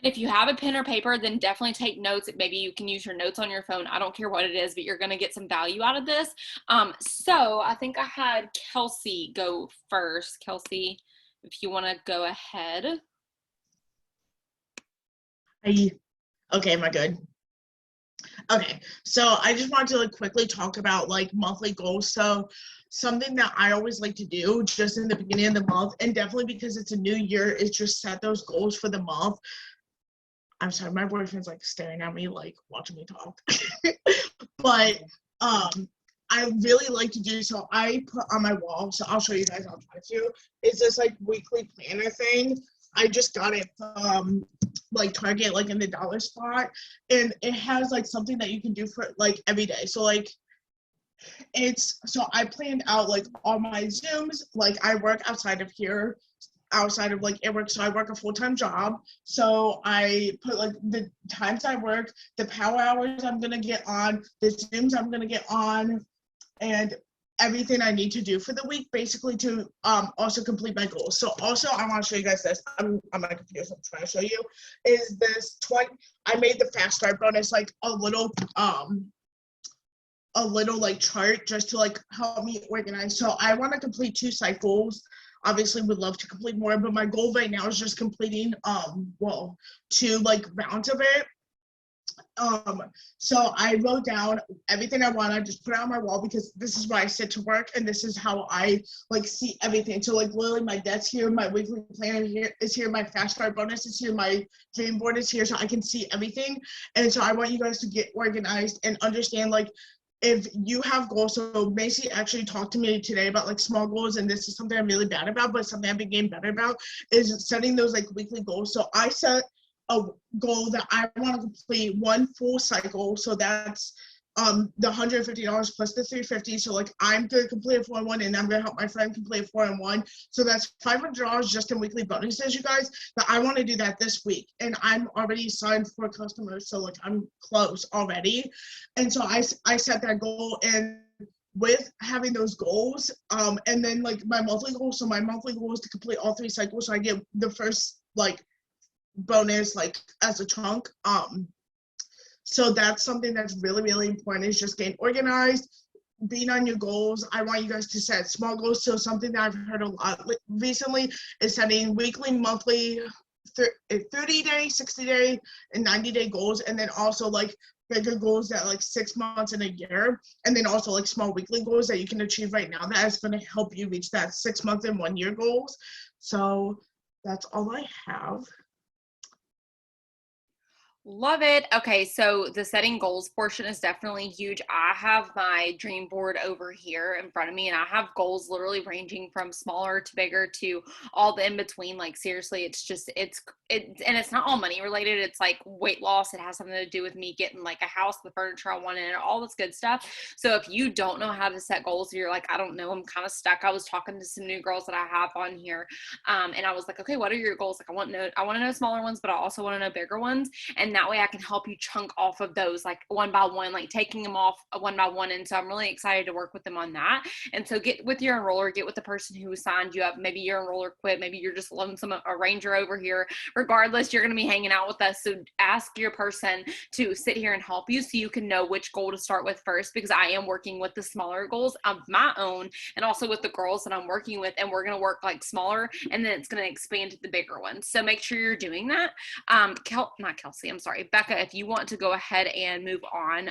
And if you have a pen or paper, then definitely take notes. Maybe you can use your notes on your phone. I don't care what it is, but you're going to get some value out of this. So I think I had Kelsey go first. Kelsey, if you want to go ahead. Okay, am I good? Okay, so I just wanted to quickly talk about monthly goals. So something that I always like to do just in the beginning of the month, and definitely because it's a new year, is just set those goals for the month. I'm sorry, my boyfriend's staring at me, watching me talk. But I really like to do, so I put on my wall, so I'll show you guys, I'll try to, is this weekly planner thing. I just got it from Target, in the dollar spot, and it has something that you can do for every day. So I planned out all my Zooms. I work outside of here, outside of it work, so I work a full-time job. So I put the times I work, the power hours I'm gonna get on, the Zooms I'm gonna get on, and everything I need to do for the week, basically, to also complete my goals. So also I want to show you guys this. I'm on my computer, so I'm trying to show you. Is this 20? I made the fast start bonus a little chart just to help me organize. So I want to complete 2 cycles. Obviously would love to complete more, but my goal right now is just completing 2 rounds of it. So I wrote down everything I want. I just put it on my wall because this is where I sit to work, and this is how I see everything. So literally my desk here, my weekly planner here is here, my fast start bonus is here, my dream board is here, so I can see everything. And so I want you guys to get organized and understand if you have goals. So Macy actually talked to me today about small goals, and this is something I'm really bad about, but something I've been getting better about, is setting those weekly goals. So I set a goal that I want to complete 1 full cycle. So that's the $150 plus the $350. So I'm gonna complete a 4-in-1, and I'm gonna help my friend complete a 4-in-1. So that's $500 just in weekly bonuses, you guys. But I want to do that this week, and I'm already signed for customers, so I'm close already. And so I set that goal, and with having those goals, and then my monthly goal. So my monthly goal is to complete all 3 cycles. So I get the first bonus as a chunk. So that's something that's really, really important, is just getting organized, being on your goals. I want you guys to set small goals. So something that I've heard a lot recently is setting weekly, monthly, 30-day, 60-day, and 90-day goals, and then also bigger goals that 6 months and a year, and then also small weekly goals that you can achieve right now that is going to help you reach that 6 month and 1 year goals. So that's all I have. Love it. Okay, so the setting goals portion is definitely huge. I have my dream board over here in front of me, and I have goals literally ranging from smaller to bigger to all the in between. Seriously, and it's not all money related. It's weight loss. It has something to do with me getting a house, the furniture I want in it, all this good stuff. So if you don't know how to set goals, you're I don't know, I'm kind of stuck. I was talking to some new girls that I have on here, and I was okay, what are your goals? I want to know smaller ones, but I also want to know bigger ones. And that way I can help you chunk off of those one by one, taking them off one by one. And so I'm really excited to work with them on that. And so get with your enroller, get with the person who signed you up. Maybe your enroller quit, maybe you're just lonesome, a ranger over here. Regardless, you're going to be hanging out with us. So ask your person to sit here and help you so you can know which goal to start with first, because I am working with the smaller goals of my own and also with the girls that I'm working with, and we're going to work smaller, and then it's going to expand to the bigger ones. So make sure you're doing that. Not Kelsey, I'm sorry, Becca, if you want to go ahead and move on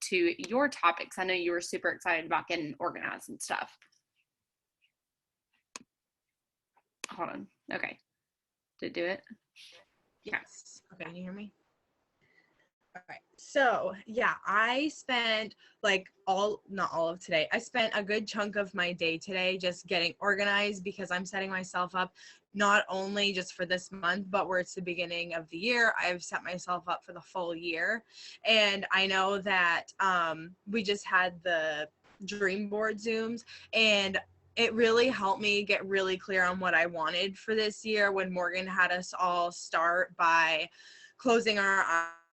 to your topics. I know you were super excited about getting organized and stuff. Hold on. Okay. Did it do it? Yes. Okay, can you hear me? All right. So yeah, I spent not all of today. I spent a good chunk of my day today just getting organized, because I'm setting myself up not only just for this month, but where it's the beginning of the year, I've set myself up for the full year. And I know that we just had the dream board Zooms, and it really helped me get really clear on what I wanted for this year, when Morgan had us all start by closing our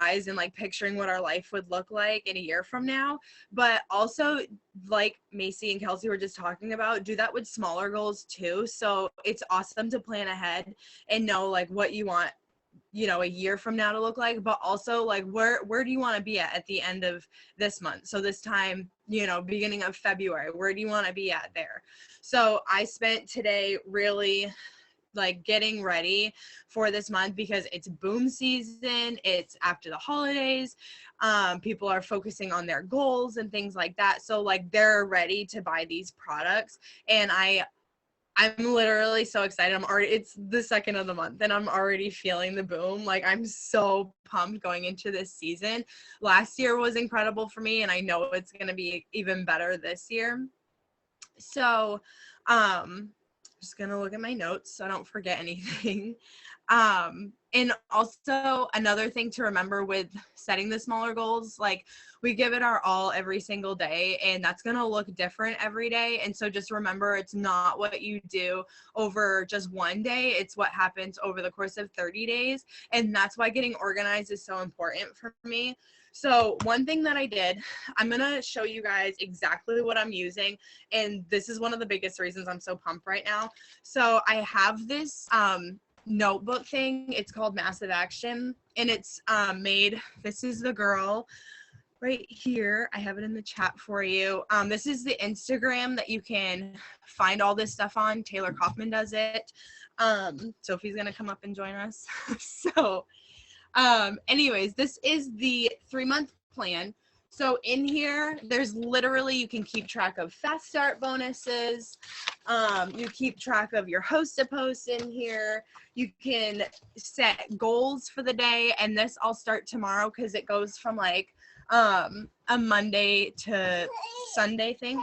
eyes and picturing what our life would look like in a year from now. But also, like Macy and Kelsey were just talking about, do that with smaller goals too. So it's awesome to plan ahead and know what you want a year from now to look like, but also like where do you want to be at the end of this month? So this time, beginning of February, where do you want to be at there? So I spent today really like getting ready for this month because it's boom season, it's after the holidays, people are focusing on their goals and things like that, so like they're ready to buy these products, and I'm literally so excited. It's the second of the month and I'm already feeling the boom. Like I'm so pumped going into this season. Last year was incredible for me and I know it's going to be even better this year. So, just going to look at my notes so I don't forget anything. And also another thing to remember with setting the smaller goals, like we give it our all every single day and that's going to look different every day. And so just remember, it's not what you do over just one day. It's what happens over the course of 30 days. And that's why getting organized is so important for me. So one thing that I did, I'm going to show you guys exactly what I'm using. And this is one of the biggest reasons I'm so pumped right now. So I have this, notebook thing. It's called Massive Action and it's this is the girl right here. I have it in the chat for you. This is the Instagram that you can find all this stuff on. Taylor Kaufman does it. Sophie's gonna come up and join us. So anyways, this is the 3-month plan. So in here, there's literally, you can keep track of fast start bonuses. You keep track of your host a post in here. You can set goals for the day. And this I'll start tomorrow because it goes from like a Monday to Sunday thing.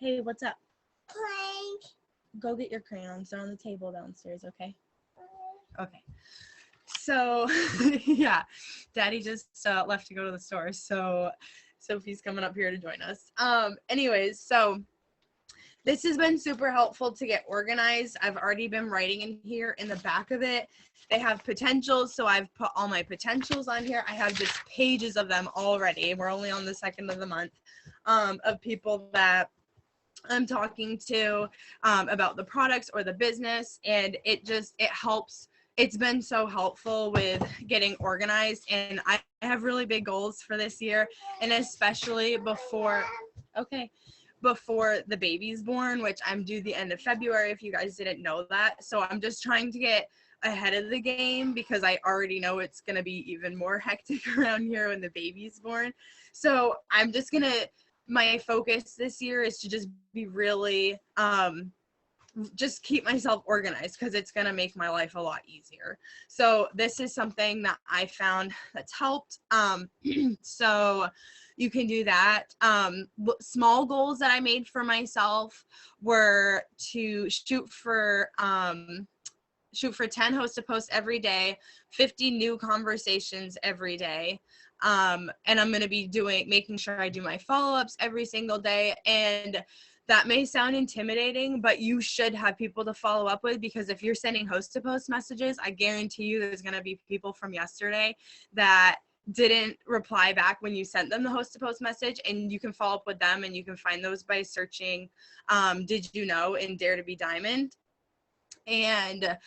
Hey, what's up? Go get your crayons. They're on the table downstairs, okay? Okay. So yeah, Daddy just left to go to the store, so Sophie's coming up here to join us. Anyways, so this has been super helpful to get organized. I've already been writing in here. In the back of it, they have potentials, so I've put all my potentials on here. I have just pages of them already. We're only on the 2nd of the month, of people that I'm talking to about the products or the business, and it helps. It's been so helpful with getting organized, and I have really big goals for this year, and especially before the baby's born, which I'm due the end of February, if you guys didn't know that. So I'm just trying to get ahead of the game because I already know it's going to be even more hectic around here when the baby's born. So I'm just my focus this year is to just be really, just keep myself organized because it's going to make my life a lot easier. So this is something that I found that's helped. So you can do that. Small goals that I made for myself were to shoot for 10 host to post every day, 50 new conversations every day. And I'm going to be making sure I do my follow-ups every single day. And that may sound intimidating, but you should have people to follow up with, because if you're sending host to post messages, I guarantee you there's going to be people from yesterday that didn't reply back when you sent them the host to post message, and you can follow up with them, and you can find those by searching Did You Know in Dare to Be Diamond. And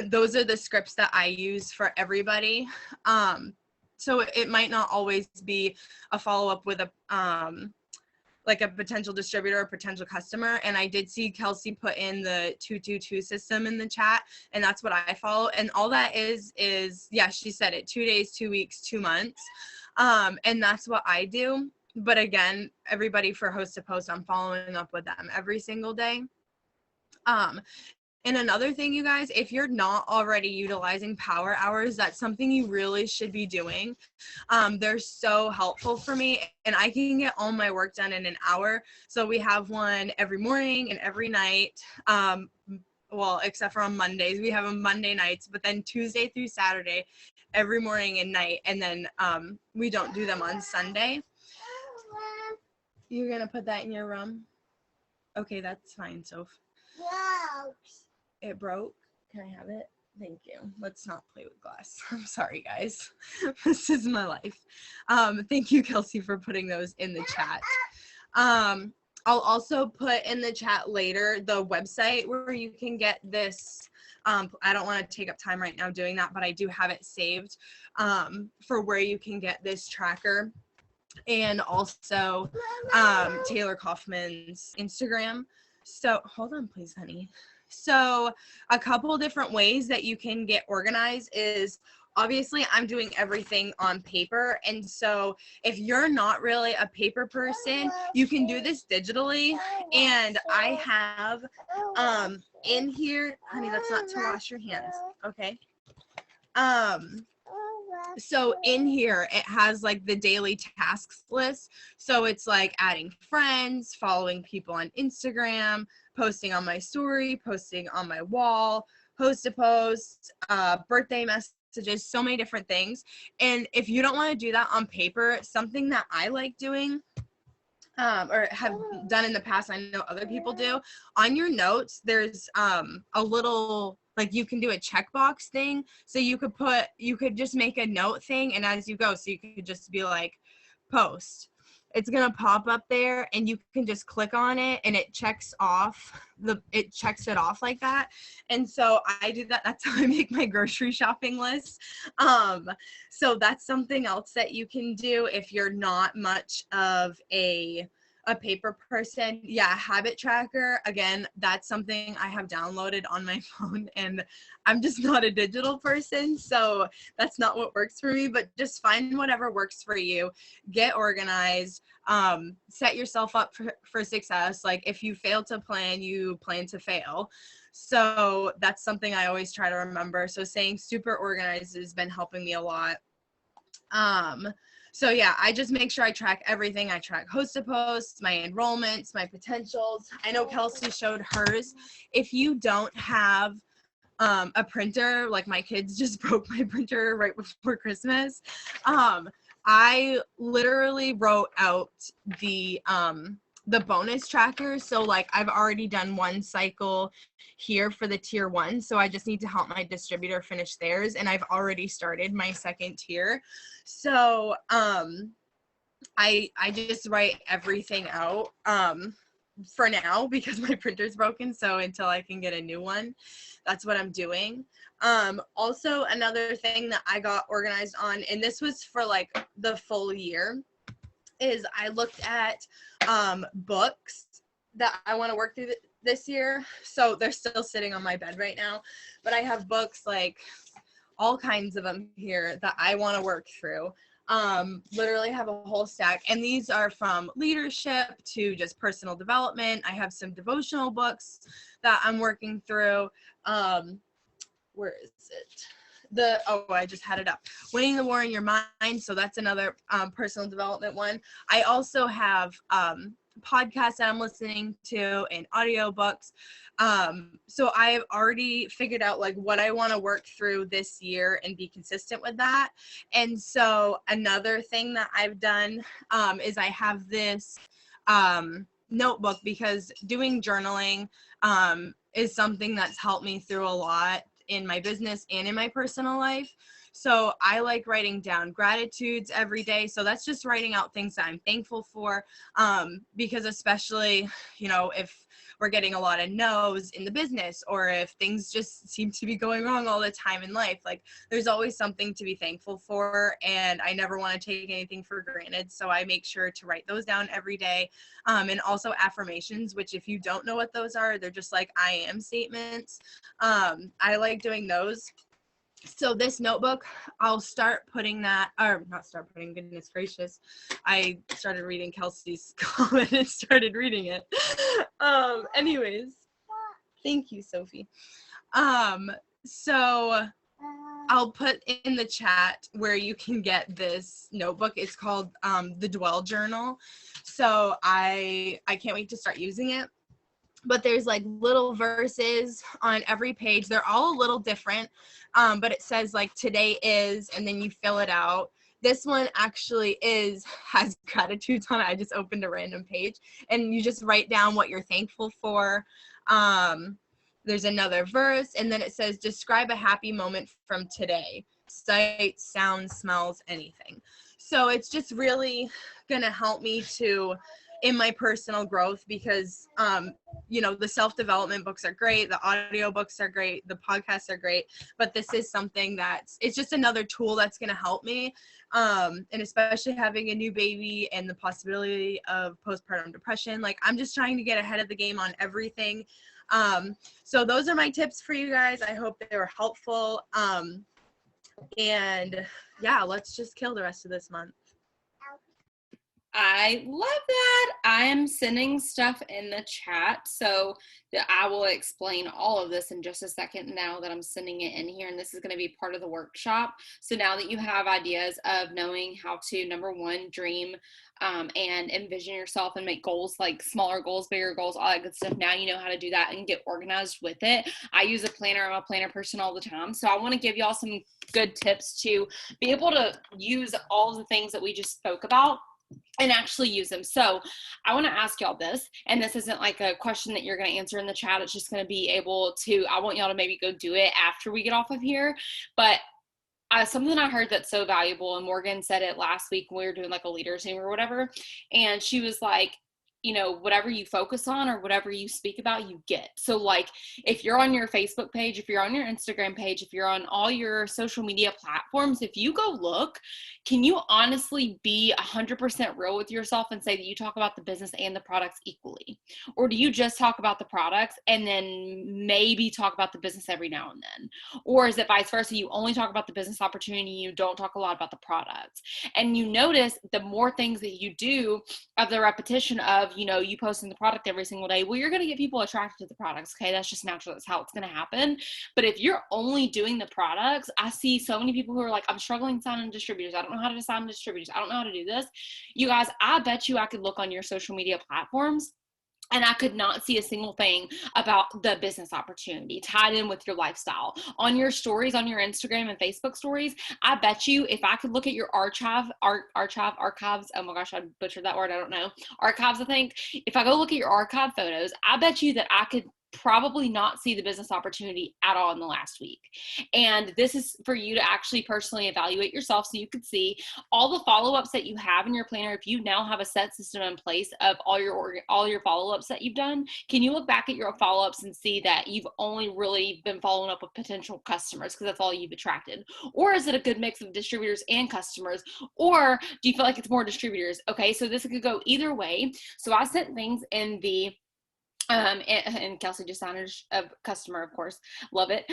those are the scripts that I use for everybody. So it might not always be a follow-up with like a potential distributor or potential customer. And I did see Kelsey put in the 222 system in the chat, and that's what I follow. And all that is, yeah, she said it, 2 days, 2 weeks, 2 months. And that's what I do. But again, everybody for host to post, I'm following up with them every single day. And another thing, you guys, if you're not already utilizing power hours, that's something you really should be doing. They're so helpful for me, and I can get all my work done in an hour. So we have one every morning and every night. Well, except for on Mondays, we have them Monday nights, but then Tuesday through Saturday, every morning and night. And then we don't do them on Sunday. You're going to put that in your room? Okay, that's fine, Soph. It broke. Can I have it? Thank you. Let's not play with glass. I'm sorry, guys. This is my life. Thank you, Kelsey, for putting those in the chat. I'll also put in the chat later the website where you can get this I don't want to take up time right now doing that, but I do have it saved for where you can get this tracker, and also Taylor Kaufman's Instagram. So hold on, please, honey. So a couple different ways that you can get organized is, obviously I'm doing everything on paper. And so if you're not really a paper person, you can do this digitally. And I have in here, honey, that's not to wash your hands. Okay. So in here, it has like the daily tasks list. So it's like adding friends, following people on Instagram, posting on my story, posting on my wall, post a post, birthday messages, so many different things. And if you don't want to do that on paper, something that I like doing or have done in the past, I know other people do, on your notes, there's a little, like, you can do a checkbox thing. So you could just make a note thing, and as you go, so you could just be like, post. It's gonna pop up there, and you can just click on it, and it checks it off like that. And so I do that. That's how I make my grocery shopping list. So that's something else that you can do if you're not much of a paper person. Yeah, habit tracker, again, that's something I have downloaded on my phone, and I'm just not a digital person, so that's not what works for me. But just find whatever works for you, get organized, set yourself up for success. Like, if you fail to plan, you plan to fail. So that's something I always try to remember. So staying super organized has been helping me a lot. So yeah, I just make sure I track everything. I track host to posts, my enrollments, my potentials. I know Kelsey showed hers. If you don't have a printer, like my kids just broke my printer right before Christmas, I literally wrote out the bonus tracker. So like, I've already done one cycle here for the tier 1. So I just need to help my distributor finish theirs. And I've already started my second tier. So I just write everything out for now, because my printer's broken. So until I can get a new one, that's what I'm doing. Also, another thing that I got organized on, and this was for like the full year, is I looked at books that I want to work through this year. So they're still sitting on my bed right now, but I have books, like all kinds of them here, that I want to work through. Literally have a whole stack, and these are from leadership to just personal development. I have some devotional books that I'm working through. Where is it? I just had it up. Winning the War in Your Mind. So that's another personal development one. I also have podcasts that I'm listening to and audiobooks. So I've already figured out like what I want to work through this year and be consistent with that. And so another thing that I've done is I have this notebook, because doing journaling is something that's helped me through a lot in my business and in my personal life. So I like writing down gratitudes every day. So that's just writing out things that I'm thankful for, because especially, you know, if we're getting a lot of no's in the business, or if things just seem to be going wrong all the time in life, like there's always something to be thankful for, and I never want to take anything for granted. So I make sure to write those down every day. And also affirmations, which if you don't know what those are, they're just like I am statements. I like doing those. So this notebook, I'll start putting that, or not start putting, goodness gracious. I started reading Kelsey's comment and started reading it. Anyways, thank you, Sophie. So I'll put in the chat where you can get this notebook. It's called the Dwell Journal. So I can't wait to start using it. But there's like little verses on every page. They're all a little different, but it says like today is, and then you fill it out. This one actually has gratitudes on it. I just opened a random page, and you just write down what you're thankful for. There's another verse, and then it says describe a happy moment from today. Sight, sound, smells, anything. So it's just really gonna help me to in my personal growth, because you know, the self-development books are great, the audio books are great, the podcasts are great, but this is something it's just another tool that's going to help me, and especially having a new baby and the possibility of postpartum depression. Like, I'm just trying to get ahead of the game on everything. So those are my tips for you guys. I hope they were helpful. And yeah, let's just kill the rest of this month. I love that. I am sending stuff in the chat, so that I will explain all of this in just a second now that I'm sending it in here, and this is going to be part of the workshop. So now that you have ideas of knowing how to, number one, dream and envision yourself and make goals, like smaller goals, bigger goals, all that good stuff. Now you know how to do that and get organized with it. I use a planner. I'm a planner person all the time. So I want to give y'all some good tips to be able to use all of the things that we just spoke about and actually use them. So I want to ask y'all this, and this isn't like a question that you're going to answer in the chat. It's just going to be able to, I want y'all to maybe go do it after we get off of here. But something I heard that's so valuable, and Morgan said it last week when we were doing like a leader Zoom or whatever, and she was like, you know, whatever you focus on or whatever you speak about, you get. So like, if you're on your Facebook page, if you're on your Instagram page, if you're on all your social media platforms, if you go look, can you honestly be 100% real with yourself and say that you talk about the business and the products equally? Or do you just talk about the products and then maybe talk about the business every now and then? Or is it vice versa? You only talk about the business opportunity, you don't talk a lot about the products. And you notice the more things that you do of the repetition of, you know, you posting the product every single day, well, you're going to get people attracted to the products. Okay. That's just natural. That's how it's going to happen. But if you're only doing the products, I see so many people who are like, I'm struggling signing distributors. I don't know how to sign distributors. I don't know how to do this. You guys, I bet you I could look on your social media platforms and I could not see a single thing about the business opportunity tied in with your lifestyle. On your stories, on your Instagram and Facebook stories, I bet you if I could look at your archives, oh my gosh, I butchered that word, I don't know, archives, I think. If I go look at your archive photos, I bet you that I could probably not see the business opportunity at all in the last week. And this is for you to actually personally evaluate yourself so you could see all the follow-ups that you have in your planner. If you now have a set system in place of all your follow-ups that you've done, can you look back at your follow-ups and see that you've only really been following up with potential customers because that's all you've attracted? Or is it a good mix of distributors and customers? Or do you feel like it's more distributors? Okay, so this could go either way. So I sent things in the and Kelsey just signed a customer, of course, love it.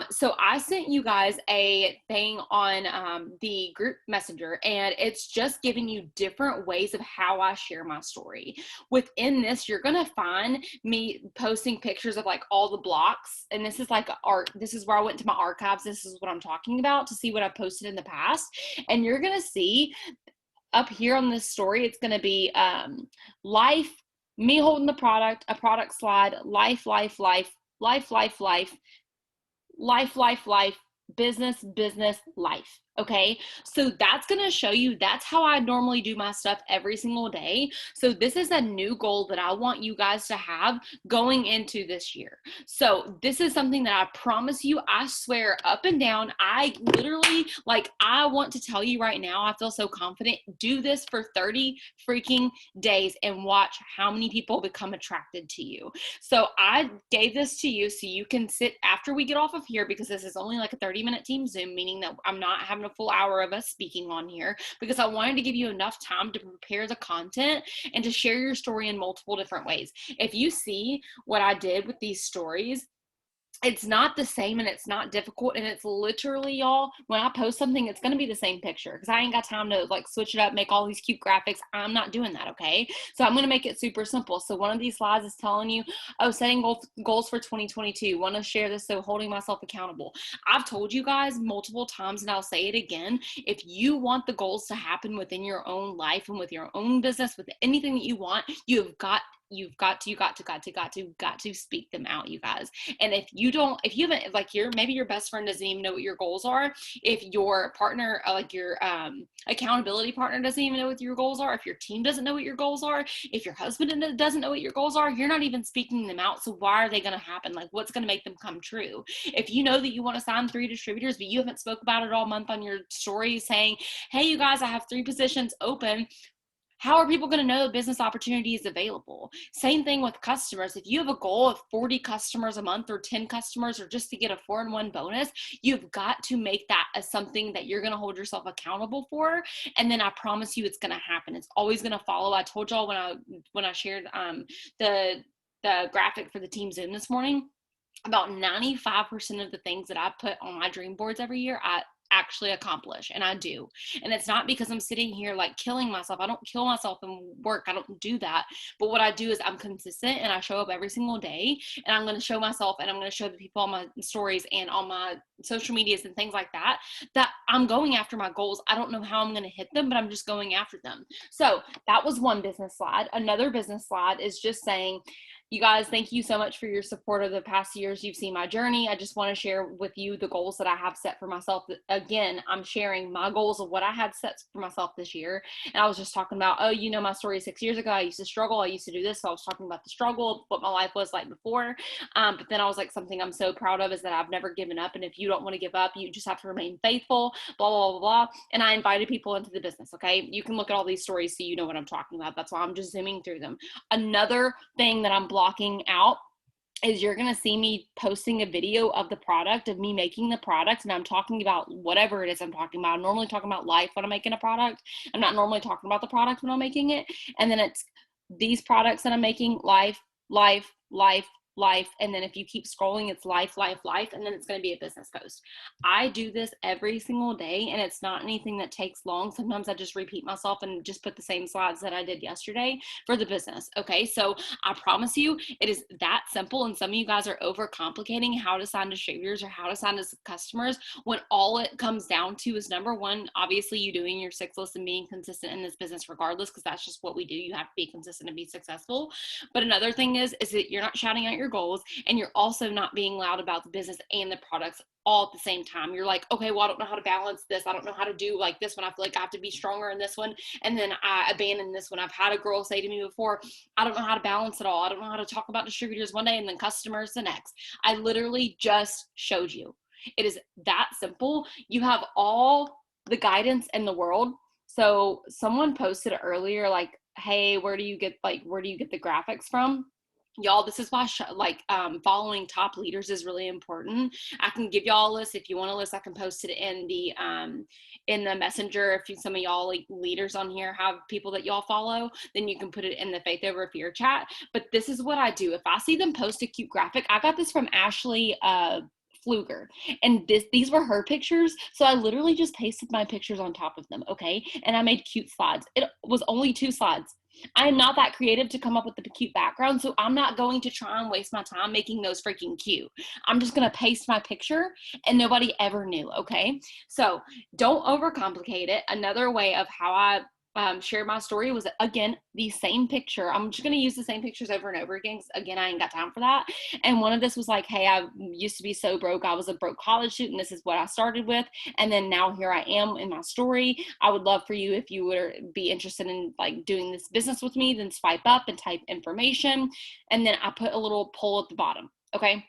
So I sent you guys a thing on the group messenger, and it's just giving you different ways of how I share my story. Within this, you're gonna find me posting pictures of like all the blocks, and this is like art. This is where I went to my archives. This is what I'm talking about to see what I've posted in the past, and you're gonna see up here on this story, it's gonna be life, me holding the product, a product slide, life, business, life. Okay. So that's going to show you, that's how I normally do my stuff every single day. So this is a new goal that I want you guys to have going into this year. So this is something that I promise you, I swear up and down, I literally, like, I want to tell you right now, I feel so confident, do this for 30 freaking days and watch how many people become attracted to you. So I gave this to you so you can sit after we get off of here, because this is only like a 30-minute team Zoom, meaning that I'm not having a full hour of us speaking on here, because I wanted to give you enough time to prepare the content and to share your story in multiple different ways. If you see what I did with these stories, it's not the same and it's not difficult, and it's literally, y'all, when I post something, it's going to be the same picture, because I ain't got time to like switch it up, make all these cute graphics. I'm not doing that. Okay. So I'm going to make it super simple. So one of these slides is telling you, oh, setting goals for 2022. Want to share this. So holding myself accountable. I've told you guys multiple times, and I'll say it again. If you want the goals to happen within your own life and with your own business, with anything that you want, you've got to speak them out, you guys. And if you haven't, like, maybe your best friend doesn't even know what your goals are. If your partner, like your accountability partner, doesn't even know what your goals are, if your team doesn't know what your goals are, if your husband doesn't know what your goals are, you're not even speaking them out. So why are they going to happen? Like, what's going to make them come true? If you know that you want to sign 3 distributors, but you haven't spoke about it all month on your story saying, hey, you guys, I have 3 positions open. How are people going to know the business opportunity is available? Same thing with customers. If you have a goal of 40 customers a month or 10 customers or just to get a 4-in-1 bonus, you've got to make that as something that you're going to hold yourself accountable for. And then I promise you it's going to happen. It's always going to follow. I told y'all when I shared the graphic for the team Zoom this morning, about 95% of the things that I put on my dream boards every year, I actually accomplish, and I do. And it's not because I'm sitting here like killing myself. I don't kill myself in work. I don't do that. But what I do is I'm consistent and I show up every single day, and I'm going to show myself and I'm going to show the people on my stories and on my social medias and things like that, that I'm going after my goals. I don't know how I'm going to hit them, but I'm just going after them. So that was one business slide. Another business slide is just saying, you guys, thank you so much for your support of the past years. You've seen my journey. I just want to share with you the goals that I have set for myself. Again, I'm sharing my goals of what I had set for myself this year. And I was just talking about, oh, you know, my story 6 years ago, I used to struggle. I used to do this. So I was talking about the struggle, what my life was like before. But then I was like, something I'm so proud of is that I've never given up. And if you don't want to give up, you just have to remain faithful, blah, blah, blah, blah. And I invited people into the business. Okay. You can look at all these stories so you know what I'm talking about. That's why I'm just zooming through them. Another thing that I'm blocking out is you're going to see me posting a video of the product, of me making the product, and I'm talking about whatever it is I'm talking about. I'm normally talking about life when I'm making a product. I'm not normally talking about the product when I'm making it. And then it's these products that I'm making, life, life, life, life. And then if you keep scrolling, it's life, life, life. And then it's going to be a business post. I do this every single day, and it's not anything that takes long. Sometimes I just repeat myself and just put the same slides that I did yesterday for the business. Okay. So I promise you it is that simple. And some of you guys are overcomplicating how to sign distributors or how to sign as customers, when all it comes down to is, number one, obviously you doing your 6 lists and being consistent in this business regardless, because that's just what we do. You have to be consistent and be successful. But another thing is that you're not shouting out your goals, and you're also not being loud about the business and the products all at the same time. You're like, okay, well, I don't know how to balance this. I don't know how to do like this one. I feel like I have to be stronger in this one, and then I abandon this one. I've had a girl say to me before, I don't know how to balance it all. I don't know how to talk about distributors one day and then customers the next. I literally just showed you. It is that simple. You have all the guidance in the world. So someone posted earlier, like, hey, where do you get the graphics from? Y'all, this is why following top leaders is really important. I can give y'all a list. If you want a list, I can post it in the messenger. If some of y'all like leaders on here have people that y'all follow, then you can put it in the Faith Over Fear chat. But this is what I do. If I see them post a cute graphic, I got this from Ashley Pfluger, and these were her pictures, so I literally just pasted my pictures on top of them, okay? And I made cute slides. It was only 2 slides. I am not that creative to come up with the cute background, so I'm not going to try and waste my time making those freaking cute. I'm just going to paste my picture, and nobody ever knew, okay? So don't overcomplicate it. Another way of how I shared my story was, again, the same picture. I'm just going to use the same pictures over and over again. Again, I ain't got time for that. And one of this was like, hey, I used to be so broke. I was a broke college student. This is what I started with. And then now here I am in my story. I would love for you, if you would be interested in like doing this business with me, then swipe up and type information. And then I put a little poll at the bottom. Okay.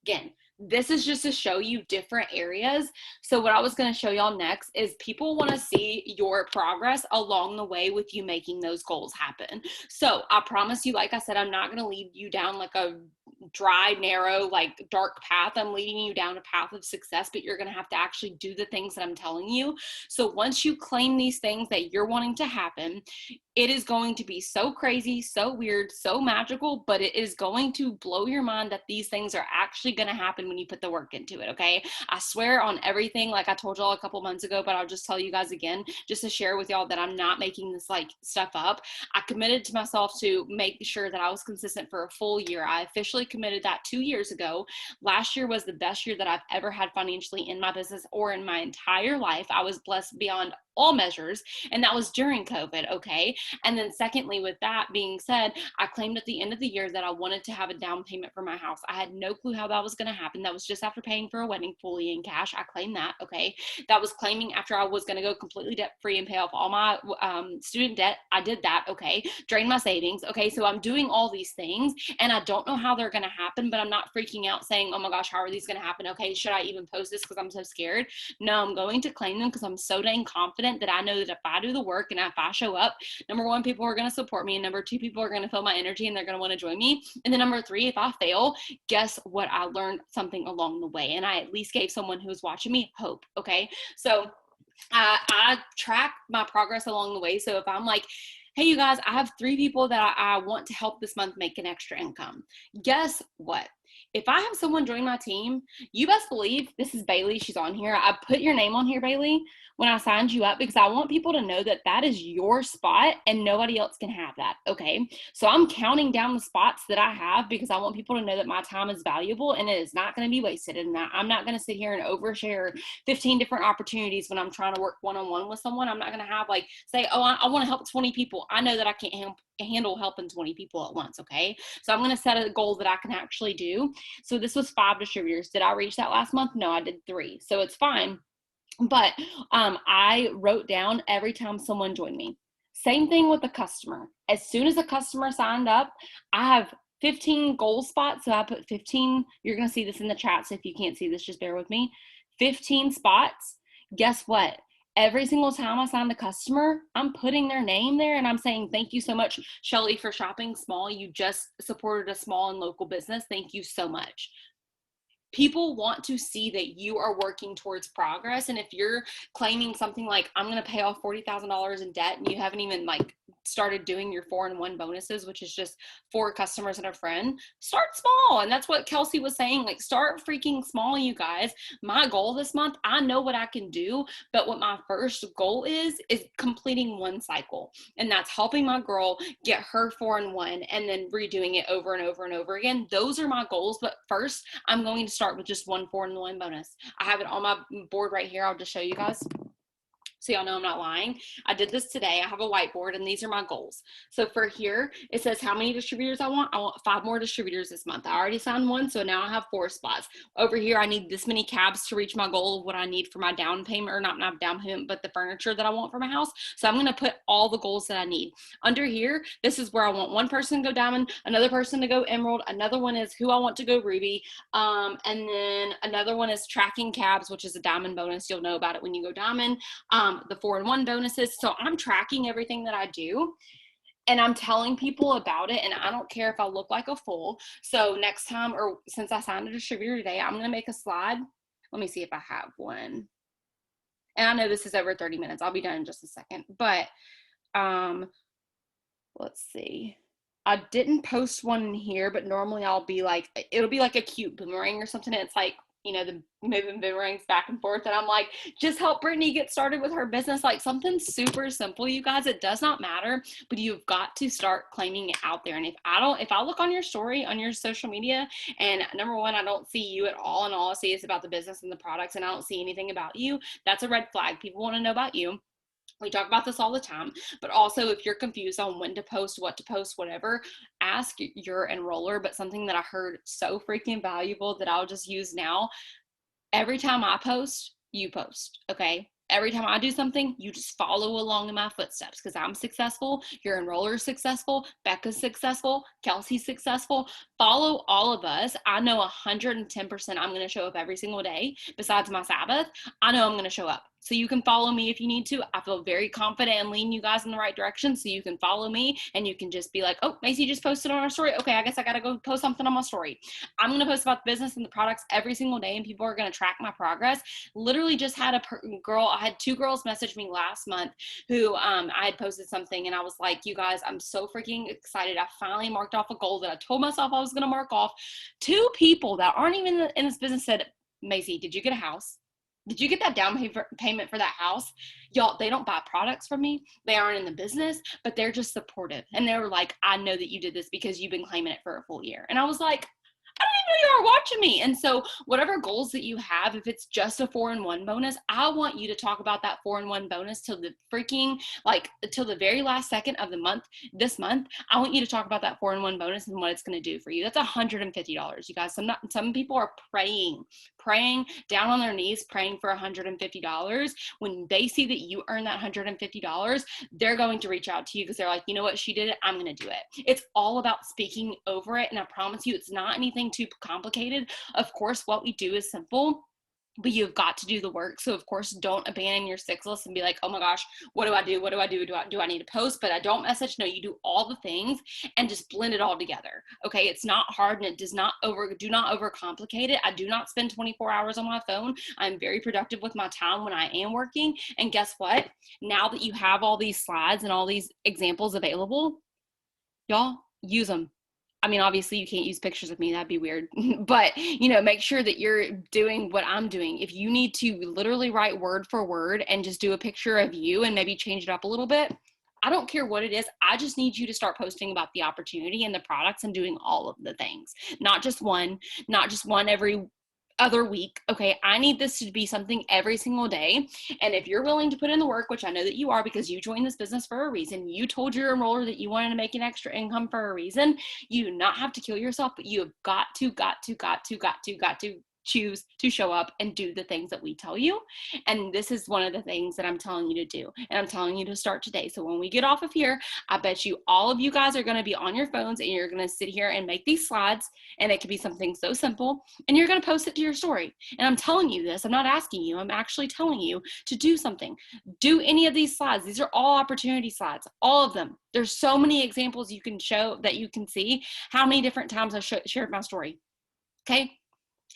Again, this is just to show you different areas. So what I was going to show y'all next is people want to see your progress along the way with you making those goals happen. So I promise you, like I said, I'm not going to lead you down like a dry, narrow, like dark path. I'm leading you down a path of success, but you're going to have to actually do the things that I'm telling you. So once you claim these things that you're wanting to happen, it is going to be so crazy, so weird, so magical, but it is going to blow your mind that these things are actually going to happen when you put the work into it, okay? I swear on everything, like I told y'all a couple months ago, but I'll just tell you guys again, just to share with y'all that I'm not making this like stuff up. I committed to myself to make sure that I was consistent for a full year. I officially committed that 2 years ago. Last year was the best year that I've ever had financially in my business or in my entire life. I was blessed beyond all measures, and that was during COVID, okay? And then secondly, with that being said, I claimed at the end of the year that I wanted to have a down payment for my house. I had no clue how that was going to happen. That was just after paying for a wedding fully in cash. I claimed that, okay? That was claiming after I was going to go completely debt-free and pay off all my student debt. I did that, okay? Drain my savings, okay? So I'm doing all these things, and I don't know how they're going going to happen, but I'm not freaking out saying, oh my gosh, how are these going to happen? Okay, should I even post this because I'm so scared? No, I'm going to claim them because I'm so dang confident that I know that if I do the work and if I show up, number one, people are going to support me, and number two, people are going to feel my energy and they're going to want to join me. And then number three, if I fail, guess what? I learned something along the way, and I at least gave someone who's watching me hope. Okay, so I track my progress along the way. So if I'm like, hey, you guys, I have 3 people that I want to help this month make an extra income. Guess what? If I have someone join my team, you best believe, this is Bailey, she's on here. I put your name on here, Bailey, when I signed you up, because I want people to know that that is your spot and nobody else can have that, okay? So I'm counting down the spots that I have because I want people to know that my time is valuable and it is not going to be wasted, and that I'm not going to sit here and overshare 15 different opportunities when I'm trying to work one-on-one with someone. I'm not going to have like, say, oh, I want to help 20 people. I know that I can't handle helping 20 people at once, okay? So I'm going to set a goal that I can actually do. So this was 5 distributors. Did I reach that last month? No, I did 3. So it's fine. But I wrote down every time someone joined me. Same thing with the customer. As soon as a customer signed up, I have 15 goal spots. So I put 15. You're going to see this in the chat. So if you can't see this, just bear with me. 15 spots. Guess what? Every single time I sign the customer, I'm putting their name there and I'm saying, thank you so much, Shelly, for shopping small. You just supported a small and local business. Thank you so much. People want to see that you are working towards progress. And if you're claiming something like, I'm going to pay off $40,000 in debt, and you haven't even like started doing your 4-in-1 bonuses, which is just 4 customers and a friend, start small. And that's what Kelsey was saying, like, start freaking small, you guys. My goal this month, I know what I can do, but what my first goal is completing 1 cycle. And that's helping my girl get her 4-in-1 and then redoing it over and over and over again. Those are my goals. But first, I'm going to start with just 1 4-in-1 bonus. I have it on my board right here. I'll just show you guys, so y'all know I'm not lying. I did this today. I have a whiteboard, and these are my goals. So for here, it says how many distributors I want. I want 5 more distributors this month. I already signed 1, so now I have 4 spots. Over here, I need this many cabs to reach my goal of what I need for my down payment, or not down payment, but the furniture that I want for my house. So I'm going to put all the goals that I need. Under here, this is where I want 1 person to go diamond, another person to go emerald, another one is who I want to go ruby, and then another one is tracking cabs, which is a diamond bonus. You'll know about it when you go diamond. The 4-in-1 bonuses. So I'm tracking everything that I do, and I'm telling people about it, and I don't care if I look like a fool. So next time, or since I signed a distributor today, I'm going to make a slide. Let me see if I have one. And I know this is over 30 minutes. I'll be done in just a second. But let's see. I didn't post one in here, but normally I'll be like, it'll be like a cute boomerang or something. And it's like, you know, the moving boomerangs back and forth. And I'm like, just help Brittany get started with her business. Like something super simple, you guys. It does not matter, but you've got to start claiming it out there. And if I look on your story, on your social media, and number one, I don't see you at all, and all I see is about the business and the products, and I don't see anything about you, that's a red flag. People want to know about you. We talk about this all the time, but also if you're confused on when to post, what to post, whatever, ask your enroller. But something that I heard so freaking valuable that I'll just use now, every time I post, you post, okay? Every time I do something, you just follow along in my footsteps, because I'm successful, your enroller is successful, Becca's successful, Kelsey's successful. Follow all of us. I know 110% I'm going to show up every single day. Besides my Sabbath, I know I'm going to show up. So you can follow me if you need to. I feel very confident and leading you guys in the right direction. So you can follow me, and you can just be like, oh, Macy just posted on her story. Okay, I guess I got to go post something on my story. I'm going to post about the business and the products every single day, and people are going to track my progress. Literally just had I had 2 girls message me last month who I had posted something, and I was like, you guys, I'm so freaking excited. I finally marked off a goal that I told myself I was going to mark off. 2 people that aren't even in this business said, Macy, did you get a house? Did you get that down payment for that house? Y'all, they don't buy products from me. They aren't in the business, but they're just supportive. And they were like, I know that you did this because you've been claiming it for a full year. And I was like, I don't you are watching me. And so whatever goals that you have, if it's just a 4-in-1 bonus, I want you to talk about that 4-in-1 bonus till the freaking, like, till the very last second of the month. This month, I want you to talk about that 4-in-1 bonus and what it's going to do for you. That's $150, you guys. Some people are praying down on their knees, praying for $150. When they see that you earn that $150, they're going to reach out to you because they're like, you know what, she did it, I'm going to do it. It's all about speaking over it. And I promise you, it's not anything too complicated. Of course, what we do is simple, but you've got to do the work. So of course, don't abandon your 6 list and be like, oh my gosh, what do I do? What do I do? Do I need to post? But I don't message. No, you do all the things and just blend it all together. Okay. It's not hard, and it do not overcomplicate it. I do not spend 24 hours on my phone. I'm very productive with my time when I am working. And guess what? Now that you have all these slides and all these examples available, y'all use them. I mean, obviously you can't use pictures of me. That'd be weird. But, make sure that you're doing what I'm doing. If you need to literally write word for word and just do a picture of you and maybe change it up a little bit, I don't care what it is. I just need you to start posting about the opportunity and the products and doing all of the things, not just one every other week. Okay, I need this to be something every single day. And if you're willing to put in the work, which I know that you are because you joined this business for a reason, you told your enroller that you wanted to make an extra income for a reason, you do not have to kill yourself, but you have got to choose to show up and do the things that we tell you. And this is one of the things that I'm telling you to do. And I'm telling you to start today. So when we get off of here, I bet you all of you guys are going to be on your phones and you're going to sit here and make these slides. And it could be something so simple. And you're going to post it to your story. And I'm telling you this. I'm not asking you. I'm actually telling you to do something. Do any of these slides. These are all opportunity slides. All of them. There's so many examples you can show that you can see how many different times I shared my story. Okay.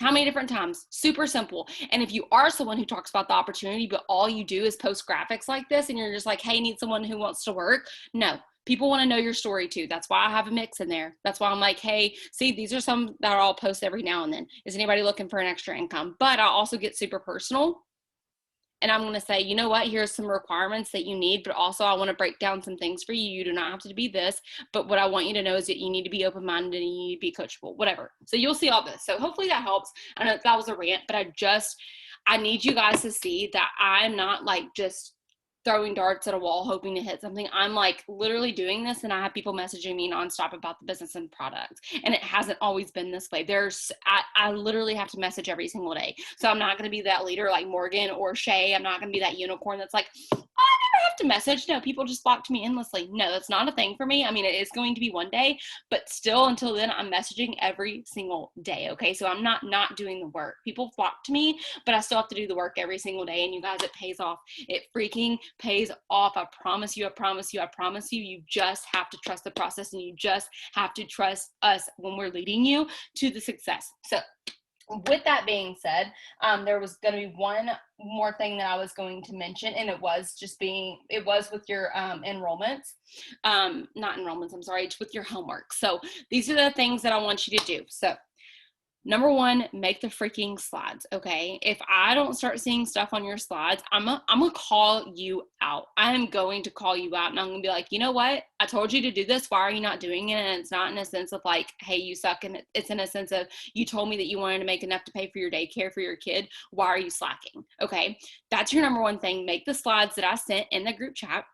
How many different times? Super simple. And if you are someone who talks about the opportunity, but all you do is post graphics like this and you're just like, hey, need someone who wants to work? No, people want to know your story too. That's why I have a mix in there. That's why I'm like, hey, see, these are some that I'll post every now and then. Is anybody looking for an extra income? But I also get super personal. And I'm going to say, you know what, here's some requirements that you need, but also I want to break down some things for you. You do not have to be this, but what I want you to know is that you need to be open-minded and you need to be coachable, whatever. So you'll see all this. So hopefully that helps. I know that was a rant, but I need you guys to see that I'm not like just throwing darts at a wall hoping to hit something. I'm like literally doing this, and I have people messaging me nonstop about the business and products, and it hasn't always been this way. I literally have to message every single day. So I'm not going to be that leader like Morgan or Shay. I'm not going to be that unicorn that's like, oh, I never have to message. No, people just flock to me endlessly. No, that's not a thing for me. I mean, it is going to be one day, but still until then, I'm messaging every single day. Okay. So I'm not doing the work. People flock to me, but I still have to do the work every single day. And you guys, it pays off. It freaking pays off. I promise you. You just have to trust the process, and you just have to trust us when we're leading you to the success. So with that being said, there was going to be one more thing that I was going to mention, and it was with your enrollments, not enrollments, I'm sorry, it's with your homework. So these are the things that I want you to do. So number one, make the freaking slides, okay? If I don't start seeing stuff on your slides, I'm gonna call you out. I am going to call you out, and I'm gonna be like, you know what? I told you to do this. Why are you not doing it? And it's not in a sense of like, hey, you suck. And it's in a sense of, you told me that you wanted to make enough to pay for your daycare for your kid. Why are you slacking? Okay, that's your number one thing. Make the slides that I sent in the group chat.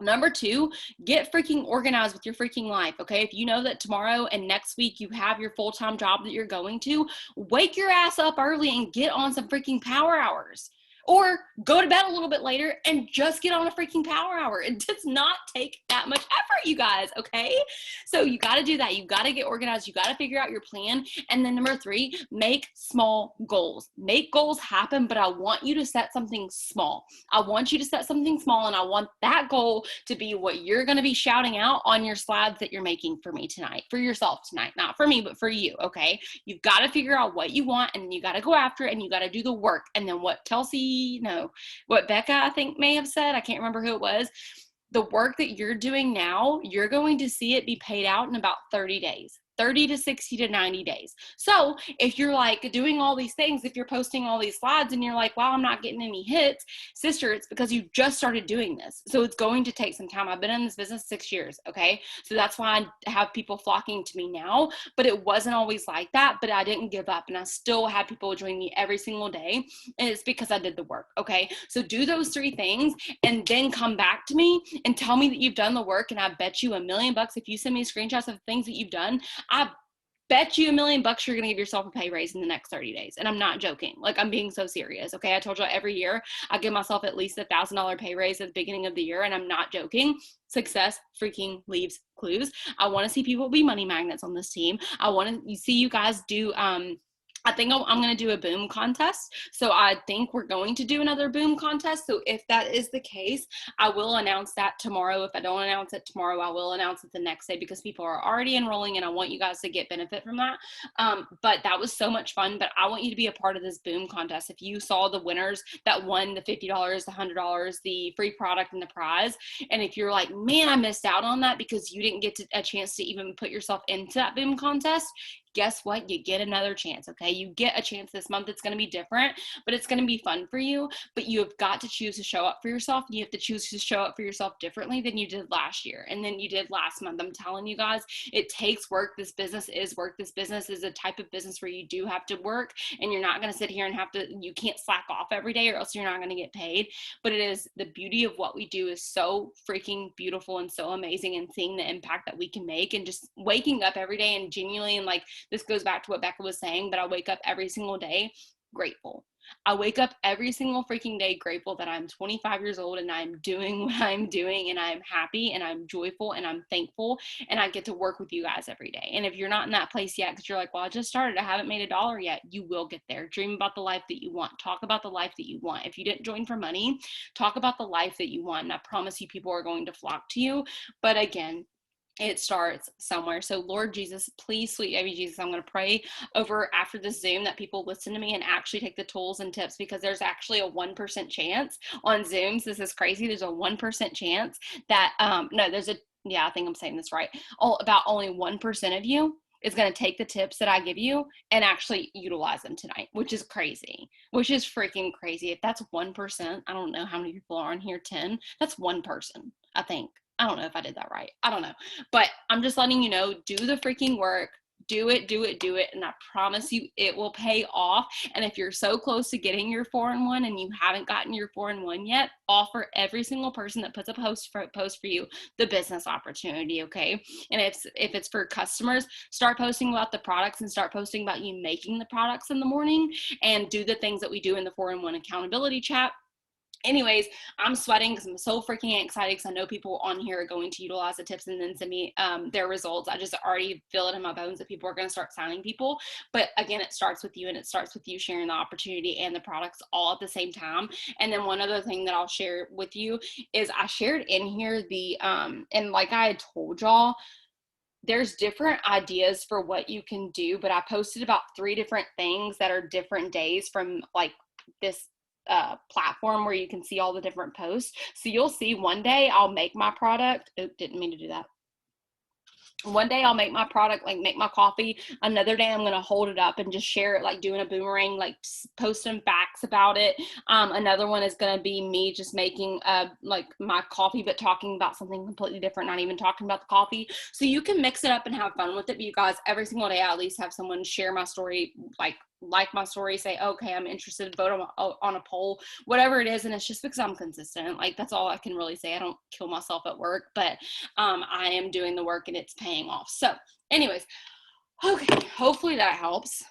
Number two, get freaking organized with your freaking life, okay? If you know that tomorrow and next week you have your full-time job that you're going to, wake your ass up early and get on some freaking power hours. Or go to bed a little bit later and just get on a freaking power hour. It does not take that much effort, you guys, okay? So you got to do that. You got to get organized. You got to figure out your plan. And then number three, make small goals. Make goals happen, but I want you to set something small. I want you to set something small, and I want that goal to be what you're going to be shouting out on your slides that you're making for me tonight, for yourself tonight, not for me, but for you, okay? You've got to figure out what you want, and you got to go after it, and you got to do the work. And then what what Becca, I think, may have said, I can't remember who it was, the work that you're doing now, you're going to see it be paid out in about 30 days. 30 to 60 to 90 days. So if you're like doing all these things, if you're posting all these slides and you're like, wow, I'm not getting any hits, sister, it's because you just started doing this. So it's going to take some time. I've been in this business 6 years. Okay. So that's why I have people flocking to me now, but it wasn't always like that, but I didn't give up and I still had people join me every single day. And it's because I did the work. Okay. So do those 3 things and then come back to me and tell me that you've done the work. And I bet you $1 million if you send me screenshots of things that you've done, I bet you $1 million you're going to give yourself a pay raise in the next 30 days. And I'm not joking. Like, I'm being so serious. Okay. I told you every year I give myself at least $1,000 pay raise at the beginning of the year. And I'm not joking. Success freaking leaves clues. I want to see people be money magnets on this team. I want to see you guys do, I think I'm going to do a boom contest. So I think we're going to do another boom contest. So if that is the case, I will announce that tomorrow. If I don't announce it tomorrow, I will announce it the next day because people are already enrolling and I want you guys to get benefit from that. But that was so much fun. But I want you to be a part of this boom contest. If you saw the winners that won the $50, the $100, the free product and the prize, and if you're like, man, I missed out on that because you didn't get a chance to even put yourself into that boom contest, guess what? You get another chance, okay? You get a chance this month. It's going to be different, but it's going to be fun for you. But you have got to choose to show up for yourself. You have to choose to show up for yourself differently than you did last year and then you did last month. I'm telling you guys, it takes work. This business is work. This business is a type of business where you do have to work and you're not going to sit here and you can't slack off every day or else you're not going to get paid. But it is the beauty of what we do is so freaking beautiful and so amazing, and seeing the impact that we can make and just waking up every day and genuinely, and like, this goes back to what Becca was saying, but I wake up every single day grateful. I wake up every single freaking day grateful that I'm 25 years old and I'm doing what I'm doing and I'm happy and I'm joyful and I'm thankful and I get to work with you guys every day. And if you're not in that place yet because you're like, well, I just started, I haven't made $1 yet, you will get there. Dream about the life that you want. Talk about the life that you want. If you didn't join for money, talk about the life that you want. And I promise you people are going to flock to you. But again, it starts somewhere. So Lord Jesus, please, sweet baby Jesus, I'm going to pray over after this Zoom that people listen to me and actually take the tools and tips, because there's actually a 1% chance on Zooms. This is crazy. There's a 1% chance that, I think I'm saying this right. About only 1% of you is going to take the tips that I give you and actually utilize them tonight, which is crazy, which is freaking crazy. If that's 1%, I don't know how many people are on here, 10, that's one person, I think. I don't know if I did that right. I don't know. But I'm just letting you know, do the freaking work. Do it. And I promise you it will pay off. And if you're so close to getting your 4-in-1 and you haven't gotten your 4-in-1 yet, offer every single person that puts a post for you the business opportunity, okay? And if it's for customers, start posting about the products and start posting about you making the products in the morning, and do the things that we do in the 4-in-1 accountability chat. Anyways, I'm sweating because I'm so freaking excited because I know people on here are going to utilize the tips and then send me their results. I just already feel it in my bones that people are going to start signing people. But again, it starts with you, and it starts with you sharing the opportunity and the products all at the same time. And then one other thing that I'll share with you is I shared in here and like I had told y'all, there's different ideas for what you can do, but I posted about 3 different things that are different days from like this platform where you can see all the different posts. So you'll see one day I'll make my product. Oh, didn't mean to do that. One day I'll make my product, like make my coffee. Another day I'm going to hold it up and just share it, like doing a boomerang, like post some facts about it. Another one is going to be me just making like my coffee, but talking about something completely different, not even talking about the coffee. So you can mix it up and have fun with it. But you guys, every single day I at least have someone share my story, like my story, say, okay, I'm interested, vote on a poll, whatever it is. And it's just because I'm consistent. Like, that's all I can really say. I don't kill myself at work, but I am doing the work and it's paying off. So anyways, okay, hopefully that helps.